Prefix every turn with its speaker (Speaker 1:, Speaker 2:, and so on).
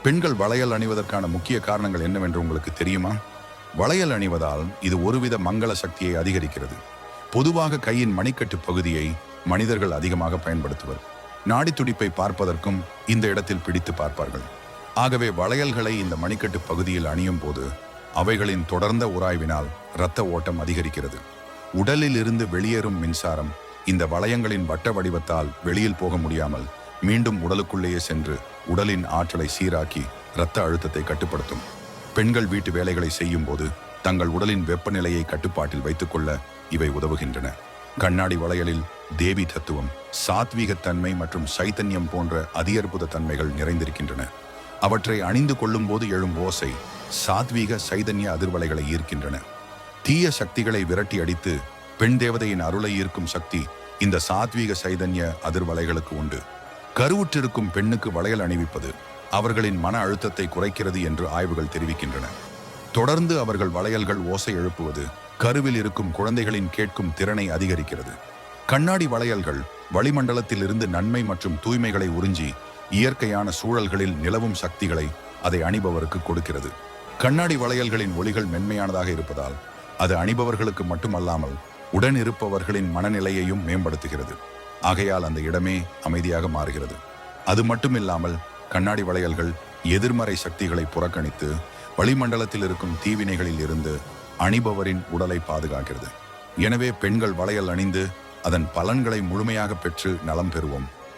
Speaker 1: பெண்கள் வளையல் அணிவதற்கான முக்கிய காரணங்கள் என்னவென்று உங்களுக்கு தெரியுமா? வளையல் அணிவதால் இது ஒருவித மங்கள சக்தியை அதிகரிக்கிறது. பொதுவாக கையின் மணிக்கட்டு பகுதியை மனிதர்கள் அதிகமாக பயன்படுத்துவர். நாடி துடிப்பை பார்ப்பதற்கும் இந்த இடத்தில் பிடித்து பார்ப்பார்கள். ஆகவே வளையல்களை இந்த மணிக்கட்டு பகுதியில் அணியும் போது அவைகளின் தொடர்ந்த உராய்வினால் இரத்த ஓட்டம் அதிகரிக்கிறது. உடலில் இருந்து வெளியேறும் மின்சாரம் இந்த வளையங்களின் வட்ட வடிவத்தால் வெளியில் போக முடியாமல் மீண்டும் உடலுக்குள்ளேயே சென்று உடலின் ஆற்றலை சீராக்கி இரத்த அழுத்தத்தை கட்டுப்படுத்தும். பெண்கள் வீட்டு வேலைகளை செய்யும் போது தங்கள் உடலின் வெப்பநிலையை கட்டுப்பாட்டில் வைத்துக்கொள்ள இவை உதவுகின்றன. கண்ணாடி வளையலில் தேவி தத்துவம், சாத்வீகத்தன்மை மற்றும் சைத்தன்யம் போன்ற அதியற்புத தன்மைகள் நிறைந்திருக்கின்றன. அவற்றை அணிந்து கொள்ளும் போது எழும் ஓசை சாத்வீக சைதன்ய அதிர்வலைகளை ஈர்க்கின்றன. தீய சக்திகளை விரட்டி அடித்து பெண் தேவதையின் அருளை ஈர்க்கும் சக்தி இந்த சாத்வீக சைதன்ய அதிர்வலைகளுக்கு உண்டு. கருவுற்றிருக்கும் பெண்ணுக்கு வளையல் அணிவிப்பது அவர்களின் மன அழுத்தத்தை குறைக்கிறது என்று ஆய்வுகள் தெரிவிக்கின்றன. தொடர்ந்து அவர்கள் வளையல்கள் ஓசை எழுப்புவது கருவில் இருக்கும் குழந்தைகளின் கேட்கும் திறனை அதிகரிக்கிறது. கண்ணாடி வளையல்கள் வளிமண்டலத்தில் இருந்து நன்மை மற்றும் தூய்மைகளை உறிஞ்சி இயற்கையான சூழல்களில் நிலவும் சக்திகளை அதை அணிபவருக்கு கொடுக்கிறது. கண்ணாடி வளையல்களின் ஒளிகள் மென்மையானதாக இருப்பதால் அது அணிபவர்களுக்கு மட்டுமல்லாமல் உடன் இருப்பவர்களின் மனநிலையையும் மேம்படுத்துகிறது. ஆகையால் அந்த இடமே அமைதியாக மாறுகிறது. அது மட்டுமில்லாமல் கண்ணாடி வளையல்கள் எதிர்மறை சக்திகளை புறக்கணித்து வளிமண்டலத்தில் இருக்கும் தீவினைகளில் இருந்து அணிபவரின் உடலை பாதுகாக்கிறது. எனவே பெண்கள் வளையல் அணிந்து அதன் பலன்களை முழுமையாக பெற்று நலம் பெறுவோம்.